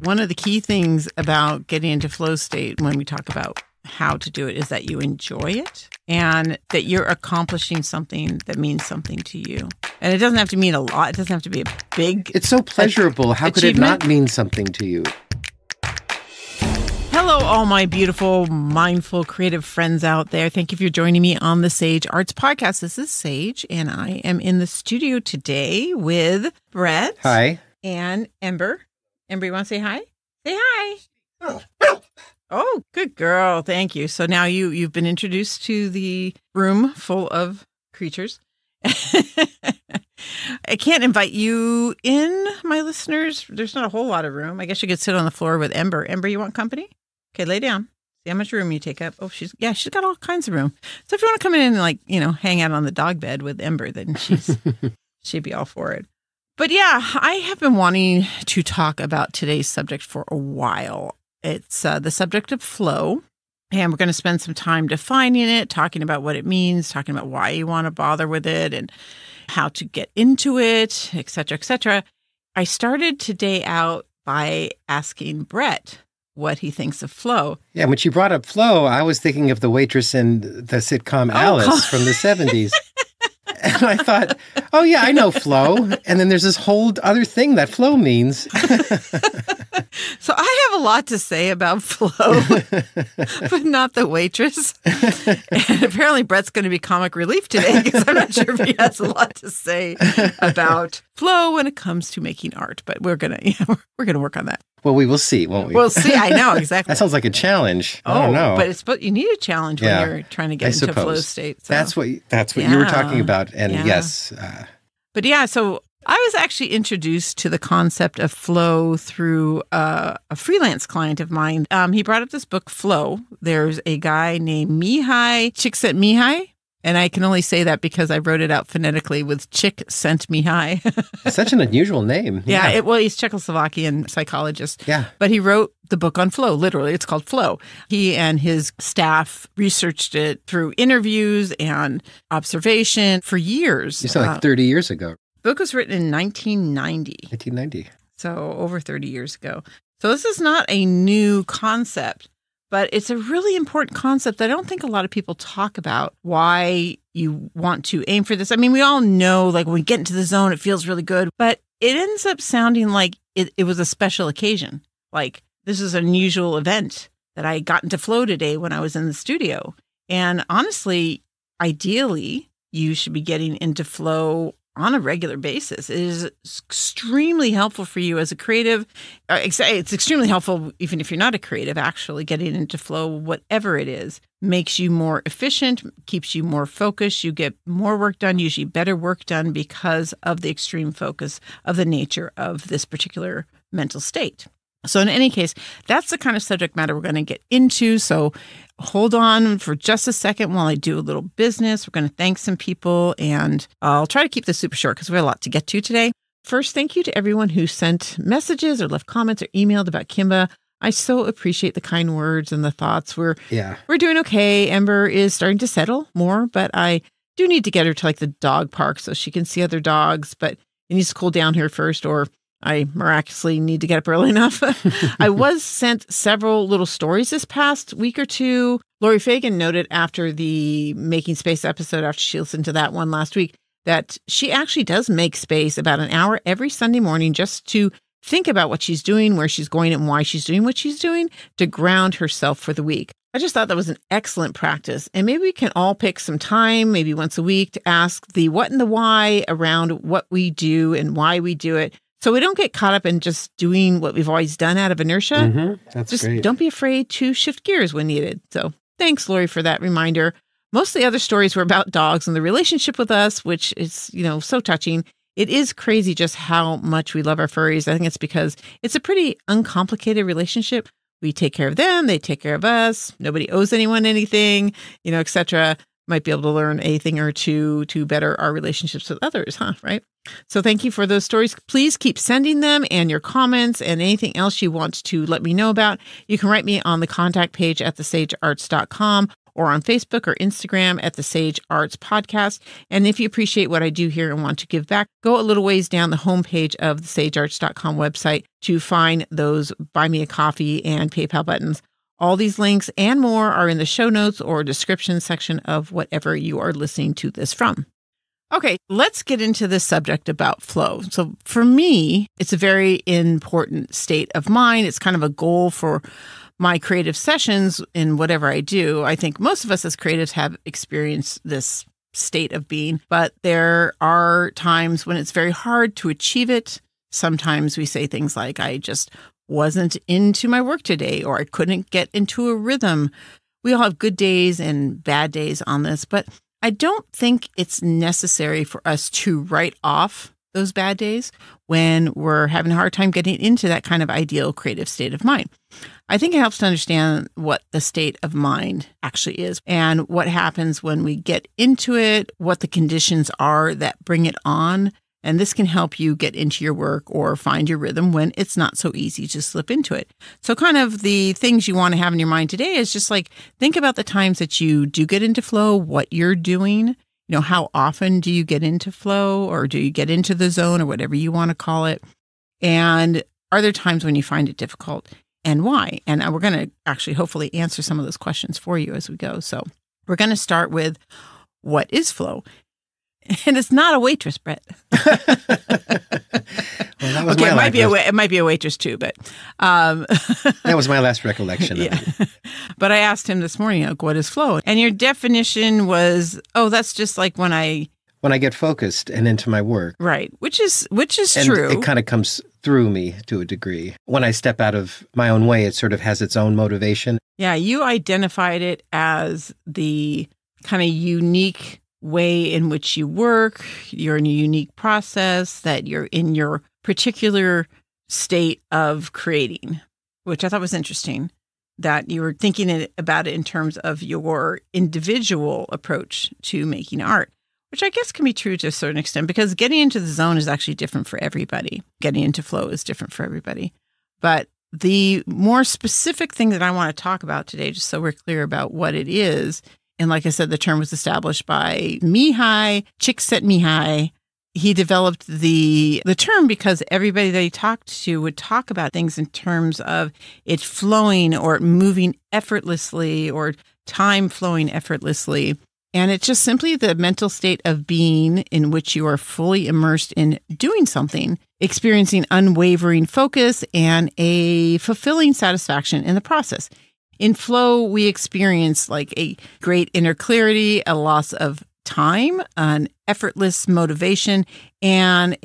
One of the key things about getting into flow state when we talk about how to do it is that you enjoy it and that you're accomplishing something that means something to you. And it doesn't have to mean a lot. It doesn't have to be a big It's so pleasurable. How could it not mean something to you? Hello, all my beautiful, mindful, creative friends out there. Thank you for joining me on the Sage Arts Podcast. This is Sage, and I am in the studio today with Brett. Hi. And Ember. Ember, you want to say hi? Say hi. Oh, good girl. Thank you. So now you've been introduced to the room full of creatures. I can't invite you in, my listeners. There's not a whole lot of room. I guess you could sit on the floor with Ember. Ember, you want company? Okay, lay down. See how much room you take up. Oh, she's got all kinds of room. So if you want to come in and hang out on the dog bed with Ember, then she'd be all for it. But yeah, I have been wanting to talk about today's subject for a while. It's the subject of flow, and we're going to spend some time defining it, talking about what it means, talking about why you want to bother with it, and how to get into it, et cetera, et cetera. I started today out by asking Brett what he thinks of flow. Yeah, when you brought up flow, I was thinking of the waitress in the sitcom Alice from the 70s. And I thought, oh yeah, I know flow. And then there's this whole other thing that flow means. So I have a lot to say about flow, but not the waitress. And apparently Brett's going to be comic relief today because I'm not sure if he has a lot to say about flow when it comes to making art. But we're gonna work on that. Well, we will see, won't we? We'll see. I know, exactly. That sounds like a challenge. I don't know. But you need a challenge when you're trying to get into flow state. So. That's what you were talking about. And yes. But yeah, so I was actually introduced to the concept of flow through a freelance client of mine. He brought up this book, Flow. There's a guy named Mihaly Csikszentmihalyi. And I can only say that because I wrote it out phonetically with Csikszentmihalyi. It's such an unusual name. Yeah, he's Czechoslovakian psychologist. Yeah. But he wrote the book on flow, literally. It's called Flow. He and his staff researched it through interviews and observation for years. You said like 30 years ago. The book was written in 1990. 1990. So over 30 years ago. So this is not a new concept. But it's a really important concept that I don't think a lot of people talk about, why you want to aim for this. I mean, we all know, like, when we get into the zone, it feels really good. But it ends up sounding like it was a special occasion. Like, this is an unusual event that I got into flow today when I was in the studio. And honestly, ideally, you should be getting into flow on a regular basis. It is extremely helpful for you as a creative. It's extremely helpful even if you're not a creative, actually. Getting into flow, whatever it is, makes you more efficient, keeps you more focused. You get more work done, usually better work done because of the extreme focus of the nature of this particular mental state. So in any case, that's the kind of subject matter we're going to get into. So hold on for just a second while I do a little business. We're going to thank some people, and I'll try to keep this super short because we have a lot to get to today. First, thank you to everyone who sent messages or left comments or emailed about Kimba. I so appreciate the kind words and the thoughts. We're doing okay. Ember is starting to settle more, but I do need to get her to like the dog park so she can see other dogs, but it needs to cool down here first, or I miraculously need to get up early enough. I was sent several little stories this past week or two. Lori Fagan noted after the Making Space episode, after she listened to that one last week, that she actually does make space about an hour every Sunday morning just to think about what she's doing, where she's going, and why she's doing what she's doing to ground herself for the week. I just thought that was an excellent practice. And maybe we can all pick some time, maybe once a week, to ask the what and the why around what we do and why we do it. So we don't get caught up in just doing what we've always done out of inertia. Mm-hmm. That's just great. Don't be afraid to shift gears when needed. So thanks, Lori, for that reminder. Most of the other stories were about dogs and the relationship with us, which is, so touching. It is crazy just how much we love our furries. I think it's because it's a pretty uncomplicated relationship. We take care of them. They take care of us. Nobody owes anyone anything, et cetera. Might be able to learn a thing or two to better our relationships with others, huh? Right? So thank you for those stories. Please keep sending them and your comments and anything else you want to let me know about. You can write me on the contact page at thesagearts.com, or on Facebook or Instagram at the Sage Arts Podcast. And if you appreciate what I do here and want to give back, go a little ways down the homepage of the sagearts.com website to find those Buy Me a Coffee and PayPal buttons. All these links and more are in the show notes or description section of whatever you are listening to this from. Okay, let's get into the subject about flow. So for me, it's a very important state of mind. It's kind of a goal for my creative sessions in whatever I do. I think most of us as creatives have experienced this state of being, but there are times when it's very hard to achieve it. Sometimes we say things like, I just wasn't into my work today, or I couldn't get into a rhythm. We all have good days and bad days on this, but I don't think it's necessary for us to write off those bad days when we're having a hard time getting into that kind of ideal creative state of mind. I think it helps to understand what the state of mind actually is and what happens when we get into it, what the conditions are that bring it on. And this can help you get into your work or find your rhythm when it's not so easy to slip into it. So kind of the things you want to have in your mind today is just like, think about the times that you do get into flow, what you're doing. How often do you get into flow, or do you get into the zone, or whatever you want to call it? And are there times when you find it difficult, and why? And we're going to actually hopefully answer some of those questions for you as we go. So we're going to start with, what is flow? And it's not a waitress, Brett. Well, that was okay, it might be a waitress too, but that was my last recollection of it. But I asked him this morning, what is flow? And your definition was, that's just like when I get focused and into my work. Right, which is and true. It kind of comes through me to a degree. When I step out of my own way, it sort of has its own motivation. Yeah, you identified it as the kind of unique way in which you work. You're in a unique process, that you're in your particular state of creating, which I thought was interesting, that you were thinking about it in terms of your individual approach to making art, which I guess can be true to a certain extent, because getting into the zone is actually different for everybody. Getting into flow is different for everybody. But the more specific thing that I want to talk about today, just so we're clear about what it is, and like I said, the term was established by Mihaly, Csikszentmihalyi. He developed the term because everybody that he talked to would talk about things in terms of it flowing or moving effortlessly or time flowing effortlessly. And it's just simply the mental state of being in which you are fully immersed in doing something, experiencing unwavering focus and a fulfilling satisfaction in the process. In flow, we experience like a great inner clarity, a loss of time, an effortless motivation, and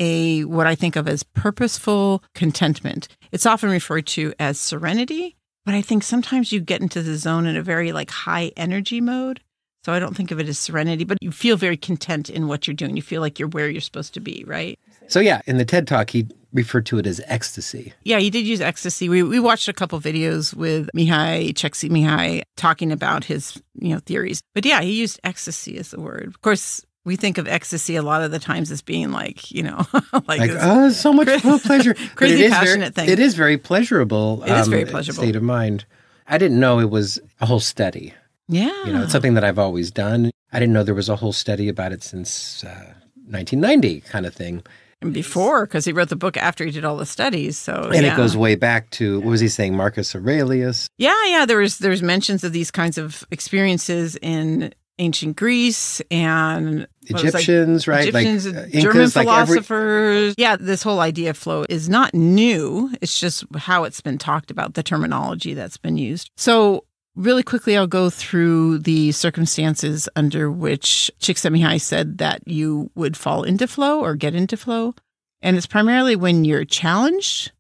what I think of as purposeful contentment. It's often referred to as serenity, but I think sometimes you get into the zone in a very like high energy mode. So I don't think of it as serenity, but you feel very content in what you're doing. You feel like you're where you're supposed to be, right? So yeah, in the TED Talk, he referred to it as ecstasy. Yeah, he did use ecstasy. We watched a couple videos with Csikszentmihalyi talking about his theories. But yeah, he used ecstasy as the word. Of course, we think of ecstasy a lot of the times as being like, so much pleasure. Crazy passionate thing. It is very pleasurable. It is very pleasurable. State of mind. I didn't know it was a whole study. Yeah. It's something that I've always done. I didn't know there was a whole study about it since 1990 kind of thing. And before, because he wrote the book after he did all the studies. And it goes way back to, what was he saying, Marcus Aurelius? Yeah. There's mentions of these kinds of experiences in ancient Greece and Egyptians, right? Egyptians, like German Incas, philosophers. Yeah, this whole idea of flow is not new. It's just how it's been talked about, the terminology that's been used. So really quickly, I'll go through the circumstances under which Csikszentmihalyi said that you would fall into flow or get into flow. And it's primarily when you're challenged,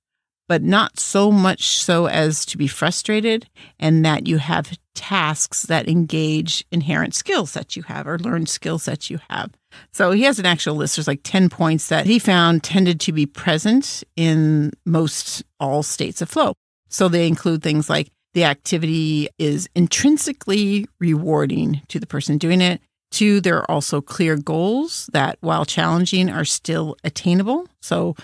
but not so much so as to be frustrated, and that you have tasks that engage inherent skills that you have or learned skills that you have. So he has an actual list. There's like 10 points that he found tended to be present in most all states of flow. So they include things like the activity is intrinsically rewarding to the person doing it. 2, there are also clear goals that, while challenging, are still attainable. So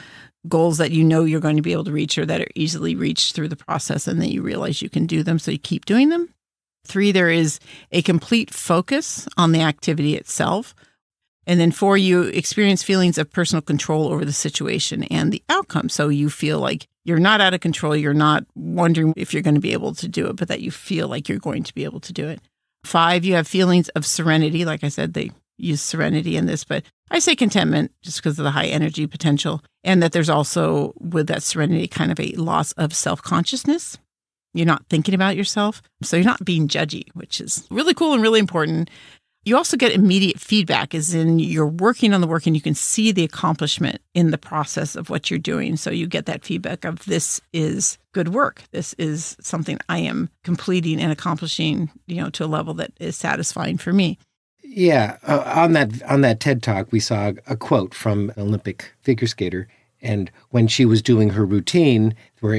goals that you're going to be able to reach or that are easily reached through the process and that you realize you can do them, so you keep doing them. 3, there is a complete focus on the activity itself. And then 4, you experience feelings of personal control over the situation and the outcome. So you feel like you're not out of control. You're not wondering if you're going to be able to do it, but that you feel like you're going to be able to do it. 5, you have feelings of serenity. Like I said, they use serenity in this, but I say contentment just because of the high energy potential. And that there's also, with that serenity, kind of a loss of self-consciousness. You're not thinking about yourself. So you're not being judgy, which is really cool and really important. You also get immediate feedback, as in you're working on the work and you can see the accomplishment in the process of what you're doing. So you get that feedback of, this is good work. This is something I am completing and accomplishing, to a level that is satisfying for me. Yeah. On that TED Talk, we saw a quote from an Olympic figure skater. And when she was doing her routine, where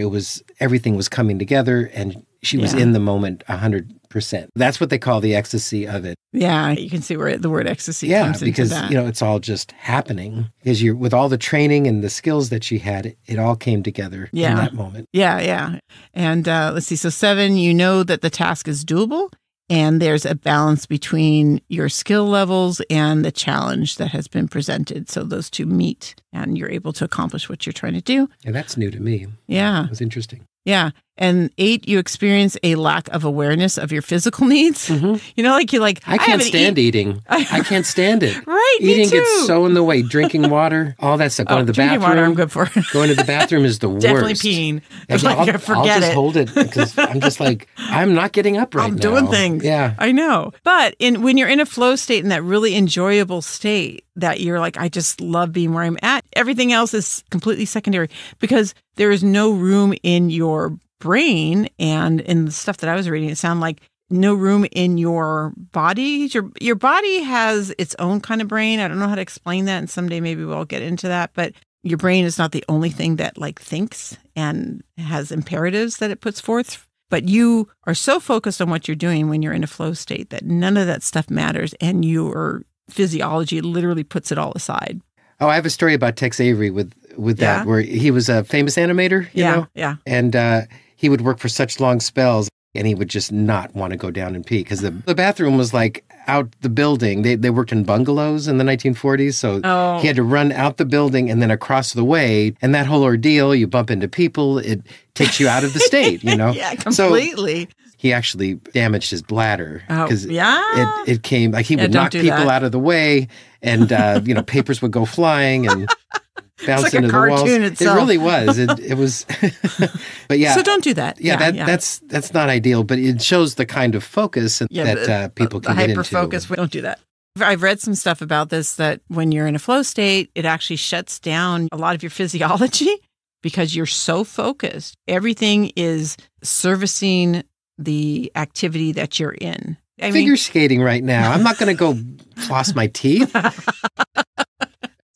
everything was coming together and she was in the moment 100%. That's what they call the ecstasy of it. Yeah, you can see where the word ecstasy comes into that. Yeah, because, it's all just happening. Because with all the training and the skills that she had, it all came together in that moment. Yeah. And let's see. So 7, you know that the task is doable. And there's a balance between your skill levels and the challenge that has been presented. So those two meet and you're able to accomplish what you're trying to do. And that's new to me. Yeah. It was interesting. Yeah. And 8, you experience a lack of awareness of your physical needs. Mm-hmm. I can't stand eating. I can't stand it. Right. Eating me too. gets so in the way. Drinking water, all that stuff. Going to the bathroom. Water, I'm good for. Going to the bathroom is the worst. Definitely peeing. I'll just hold it because I'm just like, I'm not getting up right now. I'm doing things. Yeah. I know. But when you're in a flow state, in that really enjoyable state, that you're like, I just love being where I'm at. Everything else is completely secondary because there is no room in your brain, and in the stuff that I was reading, it sounded like no room in your body. Your body has its own kind of brain. I don't know how to explain that, and someday maybe we'll get into that. But your brain is not the only thing that thinks and has imperatives that it puts forth. But you are so focused on what you're doing when you're in a flow state that none of that stuff matters, and your physiology literally puts it all aside. Oh, I have a story about Tex Avery with that, where he was a famous animator, you know? Yeah. And he would work for such long spells, and he would just not want to go down and pee because the bathroom was out the building. They worked in bungalows in the 1940s, so he had to run out the building and then across the way. And that whole ordeal, you bump into people, it takes you out of the state, Yeah, completely. So he actually damaged his bladder because it came he would knock people out of the way, and papers would go flying and bounce into the walls. Itself. It really was. It was. But yeah. So don't do that. That's not ideal, but it shows the kind of focus that people can get into. The hyper-focus. Don't do that. I've read some stuff about this, that when you're in a flow state, it actually shuts down a lot of your physiology because you're so focused. Everything is servicing the activity that you're in. Figure skating right now. I'm not going to go floss my teeth.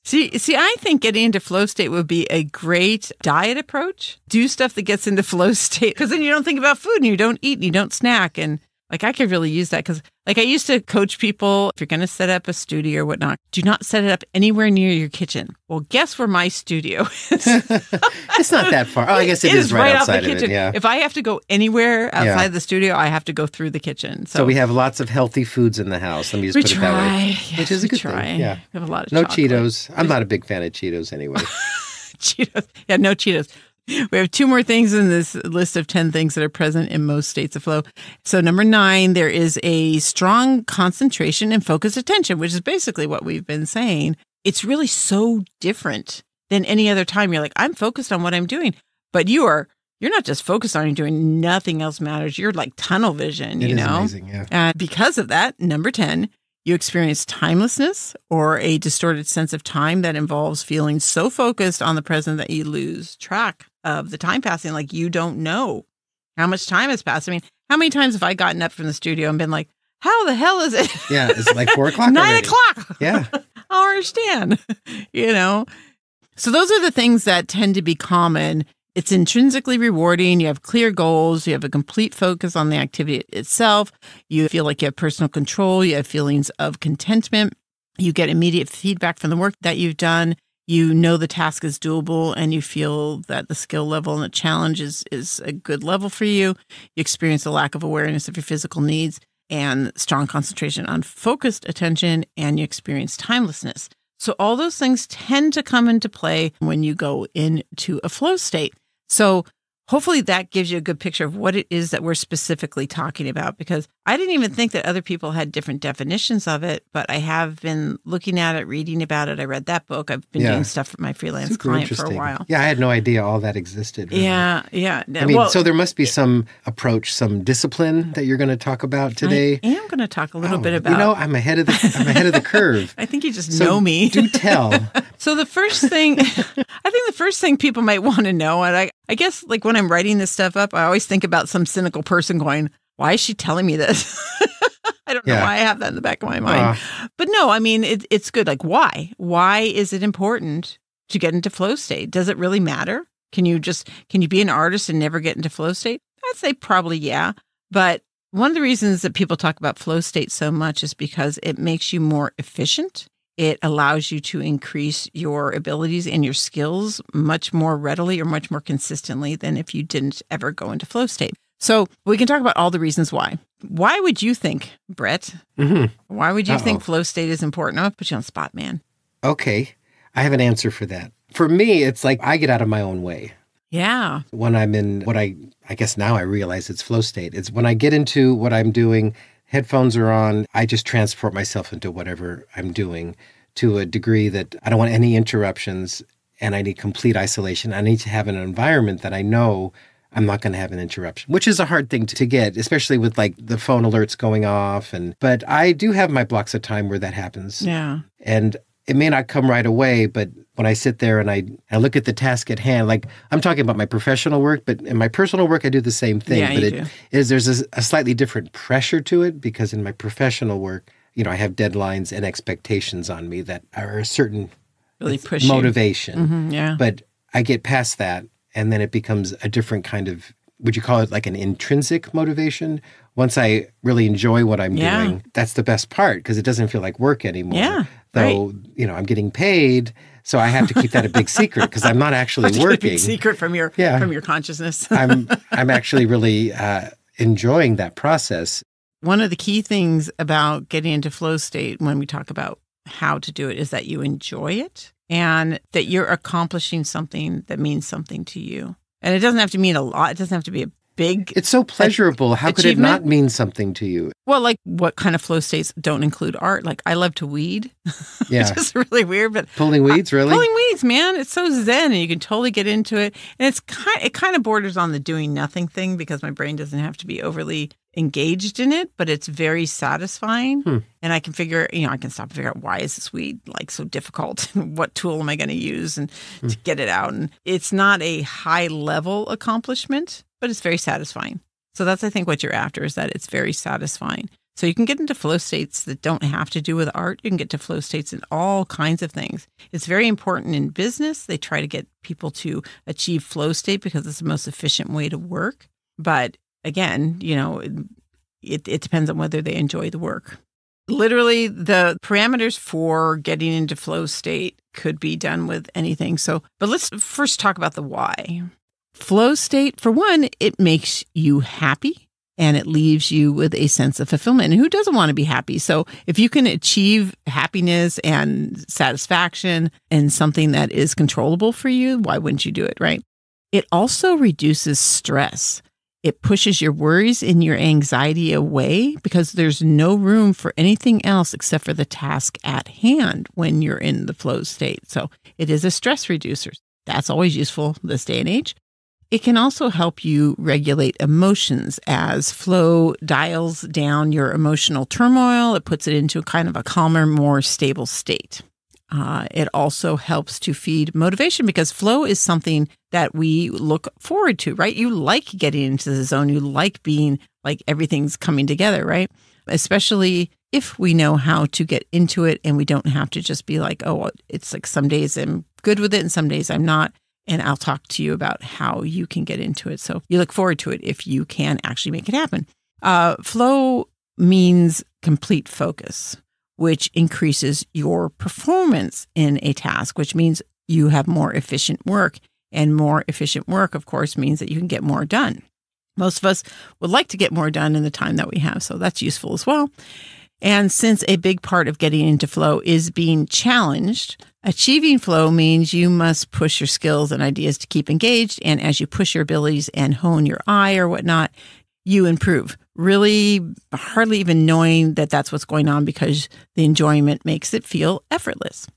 See, I think getting into flow state would be a great diet approach. Do stuff that gets into flow state, because then you don't think about food and you don't eat and you don't snack. And I could really use that because I used to coach people, if you're going to set up a studio or whatnot, do not set it up anywhere near your kitchen. Well, guess where my studio is? It's not that far. Oh, I guess it is right outside of it. Yeah. If I have to go anywhere outside the studio, I have to go through the kitchen. So we have lots of hehealthy foods in the house. Let me just put it that way. Yes, which is a good thing. Yeah. We have a lot of no chocolate. Cheetos. I'm not a big fan of Cheetos anyway. Cheetos. Yeah, no Cheetos. We have 2 more things in this list of 10 things that are present in most states of flow. So number 9, there is a strong concentration and focused attention, which is basically what we've been saying. It's really so different than any other time. You're like, I'm focused on what I'm doing, but you're not just focused on what you're doing. Nothing else matters. You're like tunnel vision, It you is know? amazing, yeah. And because of that, number 10, you experience timelessness, or a distorted sense of time that involves feeling so focused on the present that you lose track of the time passing. Like you don't know how much time has passed. I mean, how many times have I gotten up from the studio and been like, how the hell is it? Yeah, it's like 4 o'clock 9 already. o'clock. Yeah. I don't understand, So those are the things that tend to be common. It's intrinsically rewarding. You have clear goals. You have a complete focus on the activity itself. You feel like you have personal control. You have feelings of contentment. You get immediate feedback from the work that you've done. you know the task is doable and you feel that the skill level and the challenge is a good level for you. You experience a lack of awareness of your physical needs and strong concentration on focused attention, and you experience timelessness. So all those things tend to come into play when you go into a flow state. So hopefully that gives you a good picture of what it is that we're specifically talking about, because I didn't even think that other people had different definitions of it, but I have been looking at it, reading about it. I read that book. I've been doing stuff for my freelance client for a while. Yeah, I had no idea all that existed. Really. Yeah. I mean, so there must be some approach, some discipline that you're going to talk about today. I am going to talk a little bit about. I'm ahead of the curve. I think you just know me. Do tell. So the first thing, I think the first thing people might want to know, and I guess like when I'm writing this stuff up, I always think about some cynical person going, why is she telling me this? I don't know why I have that in the back of my mind. But no, I mean, it's good. Like, why? Why is it important to get into flow state? Does it really matter? Can you be an artist and never get into flow state? I'd say probably yeah. But one of the reasons that people talk about flow state so much is because it makes you more efficient. It allows you to increase your abilities and your skills much more readily or much more consistently than if you didn't ever go into flow state. So we can talk about all the reasons why. Why would you think, Brett? Mm-hmm. Why would you think flow state is important? I'm going to put you on the spot, man. Okay. I have an answer for that. For me, it's like I get out of my own way. Yeah. When I'm in what I guess now I realize it's flow state. It's when I get into what I'm doing, headphones are on, I just transport myself into whatever I'm doing to a degree that I don't want any interruptions and I need complete isolation. I need to have an environment that I know I'm not going to have an interruption, which is a hard thing to get, especially with like the phone alerts going off. But I do have my blocks of time where that happens. Yeah. And it may not come right away, but when I sit there and I look at the task at hand, like I'm talking about my professional work, but in my personal work, I do the same thing. Yeah, but there's a slightly different pressure to it because in my professional work, I have deadlines and expectations on me that are a certain really push motivation. Mm-hmm, yeah. But I get past that. And then it becomes a different kind of, would you call it like an intrinsic motivation? Once I really enjoy what I'm doing, that's the best part because it doesn't feel like work anymore. Yeah, Though, I'm getting paid, so I have to keep that a big secret because I'm not actually working. A big secret from your consciousness. I'm actually really enjoying that process. One of the key things about getting into flow state when we talk about how to do it is that you enjoy it. And that you're accomplishing something that means something to you. And it doesn't have to mean a lot. It doesn't have to be a big It's so pleasurable. How could it not mean something to you? Well, like what kind of flow states don't include art? Like I love to weed. Yeah. Which is really weird. But pulling weeds, really? Pulling weeds, man. It's so zen and you can totally get into it. And it kind of borders on the doing nothing thing because my brain doesn't have to be overly engaged in it, but it's very satisfying. And I can I can stop and figure out why is this weed like so difficult? What tool am I going to use and to get it out? And it's not a high level accomplishment, but it's very satisfying. So that's, I think, what you're after is that it's very satisfying. So you can get into flow states that don't have to do with art. You can get to flow states in all kinds of things. It's very important in business. They try to get people to achieve flow state because it's the most efficient way to work. But again, it depends on whether they enjoy the work. Literally, the parameters for getting into flow state could be done with anything. But let's first talk about the why. Flow state, for one, it makes you happy and it leaves you with a sense of fulfillment. And who doesn't want to be happy? So if you can achieve happiness and satisfaction in something that is controllable for you, why wouldn't you do it, right? It also reduces stress. It pushes your worries and your anxiety away because there's no room for anything else except for the task at hand when you're in the flow state. So it is a stress reducer. That's always useful this day and age. It can also help you regulate emotions as flow dials down your emotional turmoil. It puts it into kind of a calmer, more stable state. It also helps to feed motivation because flow is something that we look forward to, right? You like getting into the zone. You like being like everything's coming together, right? Especially if we know how to get into it and we don't have to just be like, oh, it's like some days I'm good with it and some days I'm not. And I'll talk to you about how you can get into it. So you look forward to it if you can actually make it happen. Flow means complete focus, which increases your performance in a task, which means you have more efficient work. And more efficient work, of course, means that you can get more done. Most of us would like to get more done in the time that we have, so that's useful as well. And since a big part of getting into flow is being challenged, achieving flow means you must push your skills and ideas to keep engaged. And as you push your abilities and hone your eye or whatnot, you improve. Really hardly even knowing that that's what's going on because the enjoyment makes it feel effortless.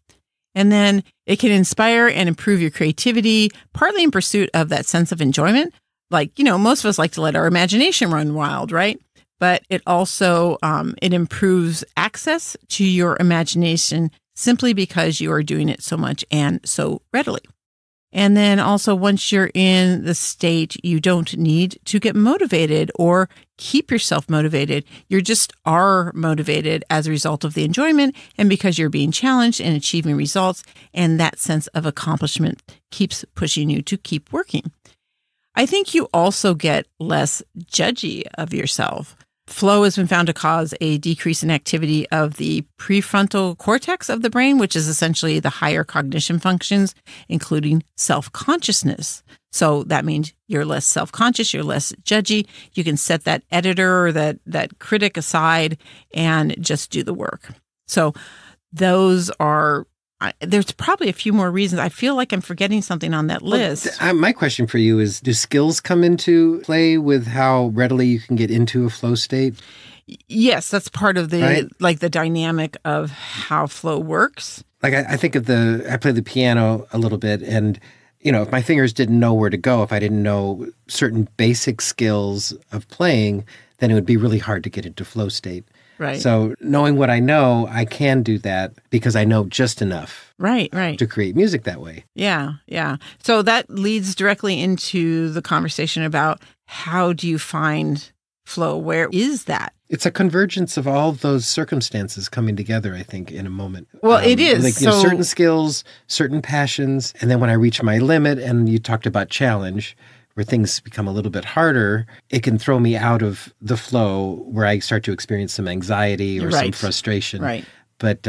And then it can inspire and improve your creativity, partly in pursuit of that sense of enjoyment. Like, most of us like to let our imagination run wild, right? But it also, it improves access to your imagination simply because you are doing it so much and so readily. And then also, once you're in the state, you don't need to get motivated or keep yourself motivated. You just are motivated as a result of the enjoyment and because you're being challenged and achieving results. And that sense of accomplishment keeps pushing you to keep working. I think you also get less judgy of yourself. Flow has been found to cause a decrease in activity of the prefrontal cortex of the brain, which is essentially the higher cognition functions, including self-consciousness. So that means you're less self-conscious, you're less judgy. You can set that editor or that critic aside and just do the work. So those are... there's probably a few more reasons. I feel like I'm forgetting something on that list. Well, my question for you is, do skills come into play with how readily you can get into a flow state? Yes, that's part of the right? the dynamic of how flow works. Like I think of I play the piano a little bit, and if my fingers didn't know where to go, if I didn't know certain basic skills of playing, then it would be really hard to get into flow state. Right. So knowing what I know, I can do that because I know just enough. Right. To create music that way. Yeah. So that leads directly into the conversation about how do you find flow? Where is that? It's a convergence of all those circumstances coming together, I think, in a moment. Well, it is. Like certain skills, certain passions, and then when I reach my limit, and you talked about challenge, where things become a little bit harder, it can throw me out of the flow where I start to experience some anxiety or some frustration. Right. But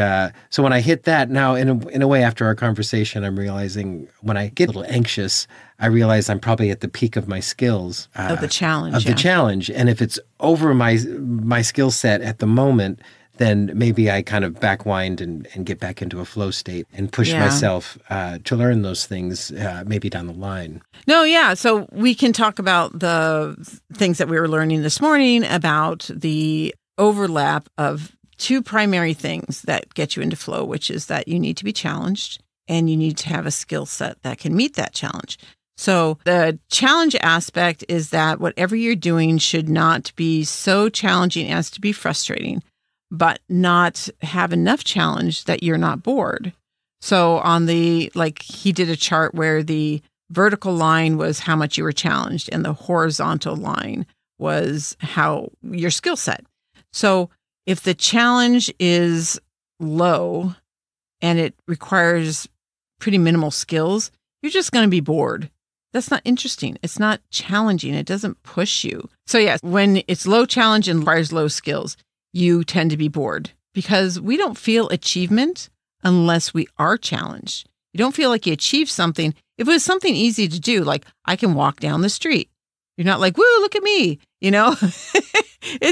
so when I hit that now, in a way, after our conversation, I'm realizing when I get a little anxious, I realize I'm probably at the peak of my skills. Of the challenge. The challenge. And if it's over my skill set at the moment, then maybe I kind of backwind and get back into a flow state and push myself to learn those things maybe down the line. No, yeah. So we can talk about the things that we were learning this morning about the overlap of two primary things that get you into flow, which is that you need to be challenged and you need to have a skill set that can meet that challenge. So the challenge aspect is that whatever you're doing should not be so challenging as to be frustrating, but not have enough challenge that you're not bored. So on he did a chart where the vertical line was how much you were challenged and the horizontal line was how your skill set. So if the challenge is low and it requires pretty minimal skills, you're just going to be bored. That's not interesting. It's not challenging. It doesn't push you. So yes, when it's low challenge and requires low skills, you tend to be bored because we don't feel achievement unless we are challenged. You don't feel like you achieved something. If it was something easy to do, like I can walk down the street, you're not like, woo, look at me,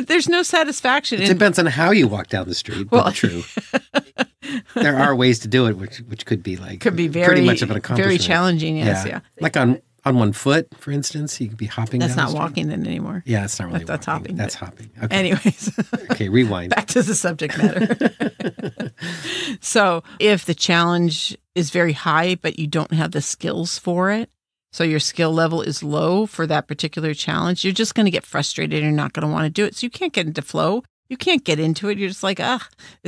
there's no satisfaction. It depends on how you walk down the street, but true. There are ways to do it, which could be pretty much of an accomplishment. Very challenging, yes, yeah. Like on one foot, for instance, you could be hopping That's down not the walking then anymore. Yeah, it's not really That's walking. hopping. That's hopping. Okay. Anyways. Okay, rewind. Back to the subject matter. So if the challenge is very high, but you don't have the skills for it, so your skill level is low for that particular challenge, you're just going to get frustrated and you're not going to want to do it. So you can't get into flow. You can't get into it. You're just like,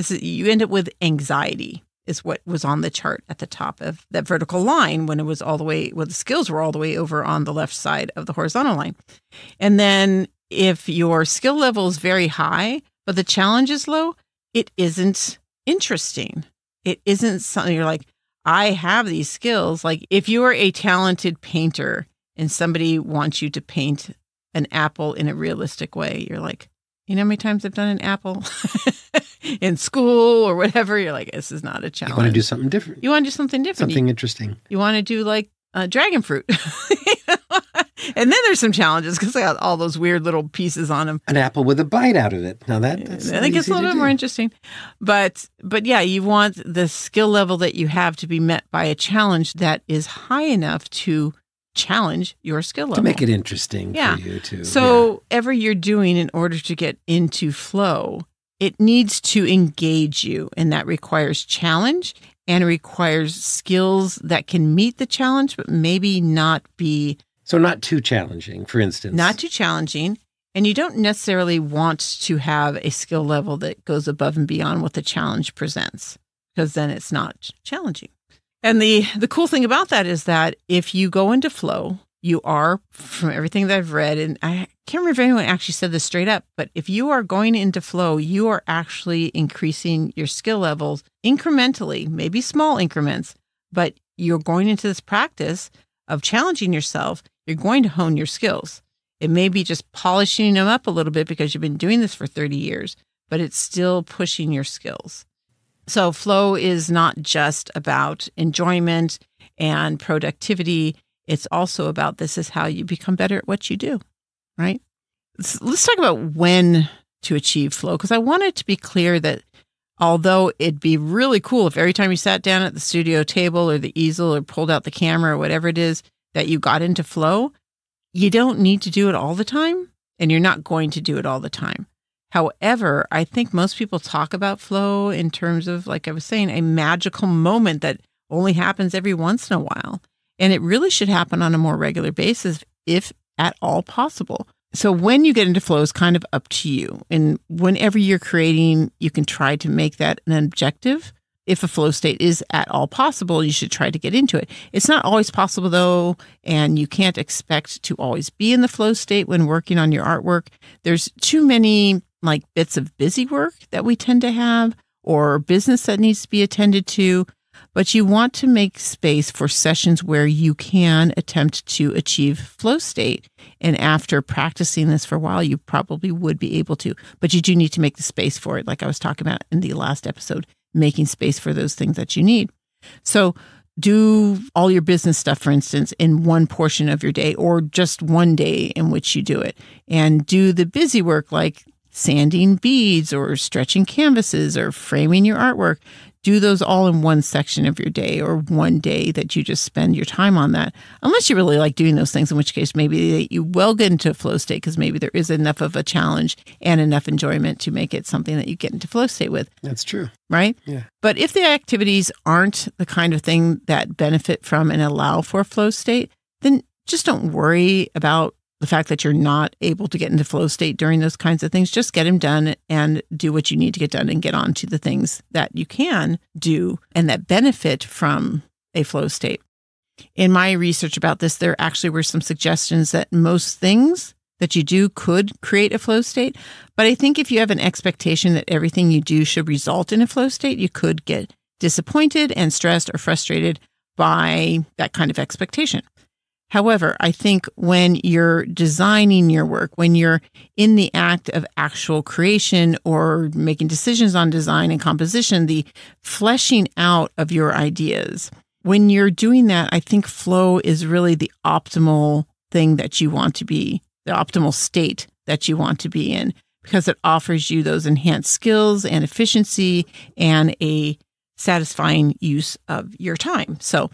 you end up with anxiety is what was on the chart at the top of that vertical line when it was the skills were all the way over on the left side of the horizontal line. And then if your skill level is very high, but the challenge is low, it isn't interesting. It isn't something you're like, I have these skills. Like if you are a talented painter and somebody wants you to paint an apple in a realistic way, you're like, you know how many times I've done an apple? in school or whatever. You're like, this is not a challenge. You want to do something different. You want to do something different. Something interesting. You want to do like dragon fruit. And then there's some challenges because they got all those weird little pieces on them. An apple with a bite out of it. Now that's I think it's a little bit more interesting. But yeah, you want the skill level that you have to be met by a challenge that is high enough to challenge your skill level. To make it interesting for you too. So whatever you're doing in order to get into flow, it needs to engage you, and that requires challenge and it requires skills that can meet the challenge, but maybe not be... So not too challenging, for instance. Not too challenging. And you don't necessarily want to have a skill level that goes above and beyond what the challenge presents, because then it's not challenging. And the cool thing about that is that if you go into flow, you are, from everything that I've read, and I can't remember if anyone actually said this straight up, but if you are going into flow, you are actually increasing your skill levels incrementally, maybe small increments, but you're going into this practice of challenging yourself. You're going to hone your skills. It may be just polishing them up a little bit because you've been doing this for 30 years, but it's still pushing your skills. So flow is not just about enjoyment and productivity. It's also about this is how you become better at what you do, right? Let's talk about when to achieve flow, because I want it to be clear that although it'd be really cool if every time you sat down at the studio table or the easel or pulled out the camera or whatever it is that you got into flow, you don't need to do it all the time, and you're not going to do it all the time. However, I think most people talk about flow in terms of, like I was saying, a magical moment that only happens every once in a while. And it really should happen on a more regular basis, if at all possible. So when you get into flow is kind of up to you. And whenever you're creating, you can try to make that an objective. If a flow state is at all possible, you should try to get into it. It's not always possible, though, and you can't expect to always be in the flow state when working on your artwork. There's too many like bits of busy work that we tend to have, or business that needs to be attended to. But you want to make space for sessions where you can attempt to achieve flow state. And after practicing this for a while, you probably would be able to. But you do need to make the space for it, like I was talking about in the last episode, making space for those things that you need. So do all your business stuff, for instance, in one portion of your day, or just one day in which you do it. And do the busy work like sanding beads or stretching canvases or framing your artwork. Do those all in one section of your day, or one day that you just spend your time on that. Unless you really like doing those things, in which case maybe you will get into a flow state because maybe there is enough of a challenge and enough enjoyment to make it something that you get into flow state with. That's true. Right? Yeah. But if the activities aren't the kind of thing that benefit from and allow for a flow state, then just don't worry about the fact that you're not able to get into flow state during those kinds of things. Just get them done and do what you need to get done and get on to the things that you can do and that benefit from a flow state. In my research about this, there actually were some suggestions that most things that you do could create a flow state. But I think if you have an expectation that everything you do should result in a flow state, you could get disappointed and stressed or frustrated by that kind of expectation. However, I think when you're designing your work, when you're in the act of actual creation or making decisions on design and composition, the fleshing out of your ideas, when you're doing that, I think flow is really the optimal thing that you want to be, the optimal state that you want to be in, because it offers you those enhanced skills and efficiency and a satisfying use of your time. So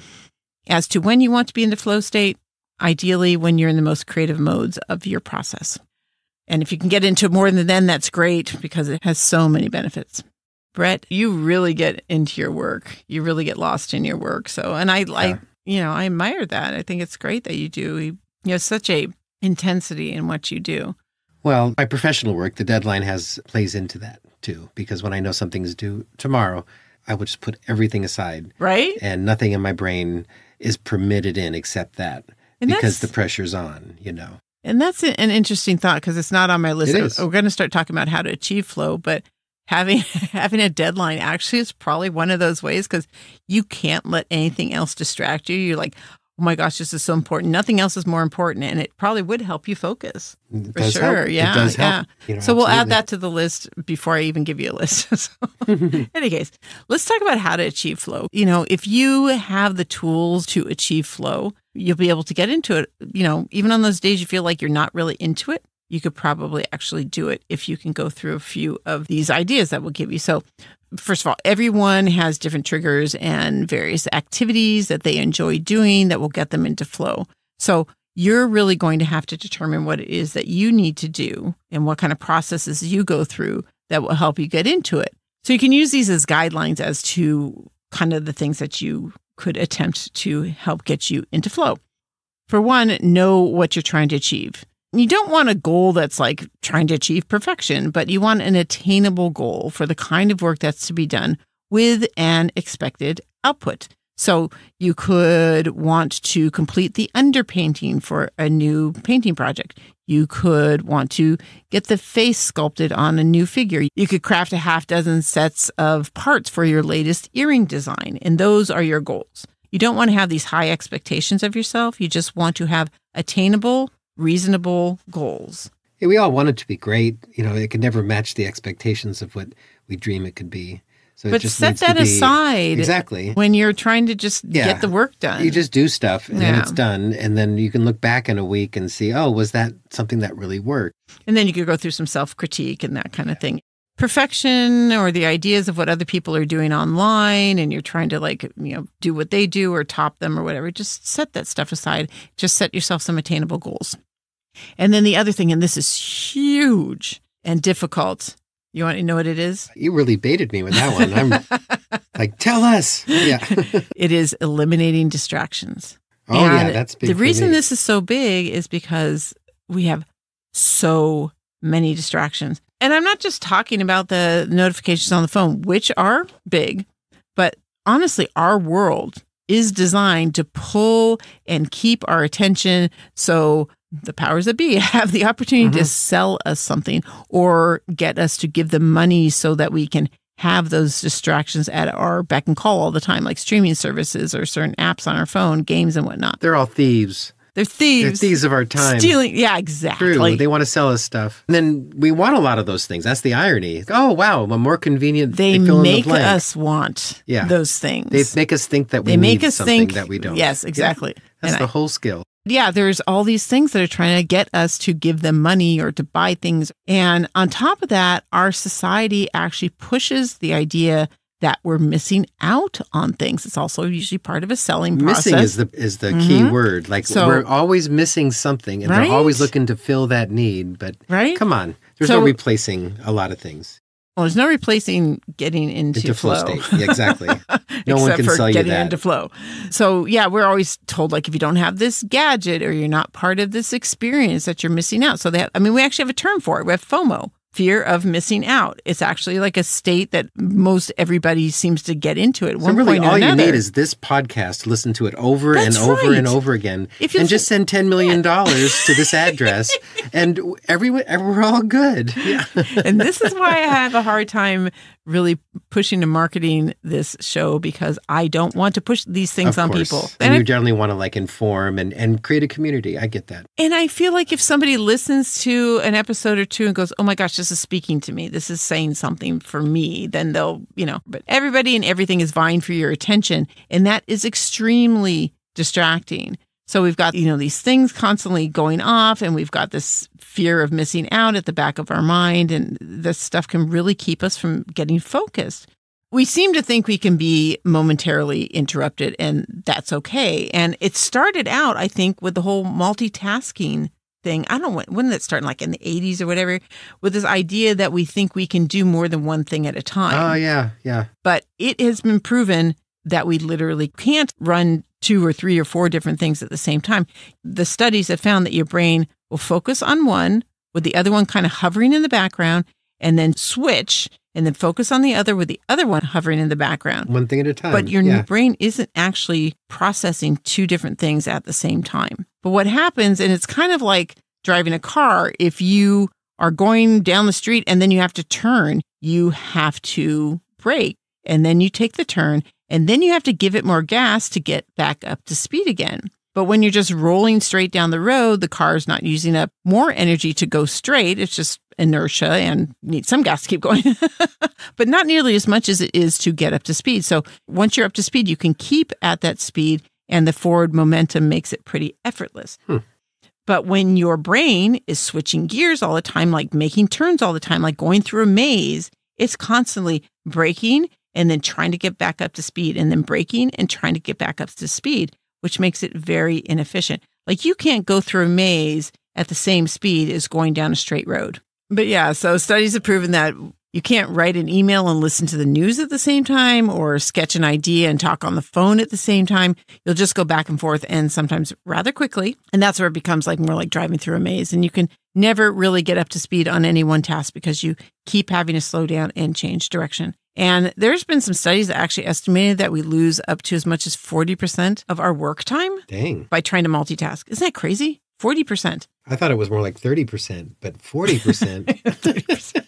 as to when you want to be in the flow state, ideally when you're in the most creative modes of your process. And if you can get into more than then, that's great because it has so many benefits. Brett, you really get into your work. You really get lost in your work. So, and I admire that. I think it's great that you do. You have such a intensity in what you do. Well, my professional work, the deadline plays into that too, because when I know something's due tomorrow, I would just put everything aside. Right. And nothing in my brain is permitted in except that. Because the pressure's on, And that's an interesting thought because it's not on my list. It is. We're going to start talking about how to achieve flow, but having a deadline actually is probably one of those ways because you can't let anything else distract you. You're like, oh my gosh, this is so important. Nothing else is more important. And it probably would help you focus. It For does sure. help. Yeah. It does help. Yeah. So we'll add that to the list before I even give you a list. So, in any case, let's talk about how to achieve flow. If you have the tools to achieve flow, you'll be able to get into it. Even on those days you feel like you're not really into it, you could probably actually do it if you can go through a few of these ideas that we'll give you. So first of all, everyone has different triggers and various activities that they enjoy doing that will get them into flow. So you're really going to have to determine what it is that you need to do and what kind of processes you go through that will help you get into it. So you can use these as guidelines as to kind of the things that you could attempt to help get you into flow. For one, know what you're trying to achieve. You don't want a goal that's like trying to achieve perfection, but you want an attainable goal for the kind of work that's to be done with an expected output. So you could want to complete the underpainting for a new painting project. You could want to get the face sculpted on a new figure. You could craft a half dozen sets of parts for your latest earring design, and those are your goals. You don't want to have these high expectations of yourself. You just want to have attainable, reasonable goals. Yeah, we all want it to be great. It could never match the expectations of what we dream it could be. So but set that aside exactly when you're trying to just get the work done. You just do stuff and then it's done. And then you can look back in a week and see, oh, was that something that really worked? And then you could go through some self-critique and that kind of thing. Perfection or the ideas of what other people are doing online and you're trying to do what they do or top them or whatever. Just set that stuff aside. Just set yourself some attainable goals. And then the other thing, and this is huge and difficult. You want to know what it is? You really baited me with that one. I'm like, tell us. Yeah. It is eliminating distractions. Oh, and that's big. The reason this is so big is because we have so many distractions. And I'm not just talking about the notifications on the phone, which are big, but honestly, our world is designed to pull and keep our attention. So the powers that be have the opportunity to sell us something or get us to give them money so that we can have those distractions at our beck and call all the time, like streaming services or certain apps on our phone, games and whatnot. They're all thieves. They're thieves. They're thieves of our time. Stealing. Yeah, exactly. True. They want to sell us stuff. And then we want a lot of those things. That's the irony. Oh, wow. A more convenient. They make us want those things. They make us think that we need something that we don't. Yes, exactly. Yeah, that's the whole skill. Yeah, there's all these things that are trying to get us to give them money or to buy things. And on top of that, our society actually pushes the idea that we're missing out on things. It's also usually part of a selling process. Missing is the key word. Like we're always missing something and they're always looking to fill that need. But come on, there's no replacing a lot of things. Well, there's no replacing getting into flow state. Yeah, exactly. No one can sell you that. Getting into flow. So yeah, we're always told like if you don't have this gadget or you're not part of this experience that you're missing out. So we actually have a term for it. We have FOMO. Fear of missing out. It's actually like a state that most everybody seems to get into at one point or another. All you need is this podcast. Listen to it over and over and over again, and just send $10 million to this address, and we're all good. Yeah. And this is why I have a hard time really pushing and marketing this show because I don't want to push these things on people. And you generally want to inform and create a community. I get that. And I feel like if somebody listens to an episode or two and goes, oh my gosh, this is speaking to me, this is saying something for me, then they'll, but everybody and everything is vying for your attention. And that is extremely distracting. So we've got, these things constantly going off and we've got this fear of missing out at the back of our mind. And this stuff can really keep us from getting focused. We seem to think we can be momentarily interrupted and that's okay. And it started out, I think, with the whole multitasking thing. I don't know, when did it start? Like in the 80s or whatever, with this idea that we think we can do more than one thing at a time. Oh, yeah, yeah. But it has been proven that we literally can't run 2 or 3 or 4 different things at the same time. The studies have found that your brain will focus on one with the other one kind of hovering in the background and then switch and then focus on the other with the other one hovering in the background. One thing at a time. But your brain isn't actually processing 2 different things at the same time. But what happens, and it's kind of like driving a car, if you are going down the street and then you have to turn, you have to brake and then you take the turn. And then you have to give it more gas to get back up to speed again. But when you're just rolling straight down the road, the car is not using up more energy to go straight. It's just inertia and needs some gas to keep going, but not nearly as much as it is to get up to speed. So once you're up to speed, you can keep at that speed and the forward momentum makes it pretty effortless. But when your brain is switching gears all the time, like making turns all the time, like going through a maze, it's constantly braking and then trying to get back up to speed and then braking and trying to get back up to speed, which makes it very inefficient. Like you can't go through a maze at the same speed as going down a straight road. But yeah, so studies have proven that you can't write an email and listen to the news at the same time or sketch an idea and talk on the phone at the same time. You'll just go back and forth and sometimes rather quickly. And that's where it becomes like more like driving through a maze. And you can never really get up to speed on any one task because you keep having to slow down and change direction. And there's been some studies that actually estimated that we lose up to as much as 40% of our work time by trying to multitask. Isn't that crazy? 40%. I thought it was more like 30%, but 40%. 30%.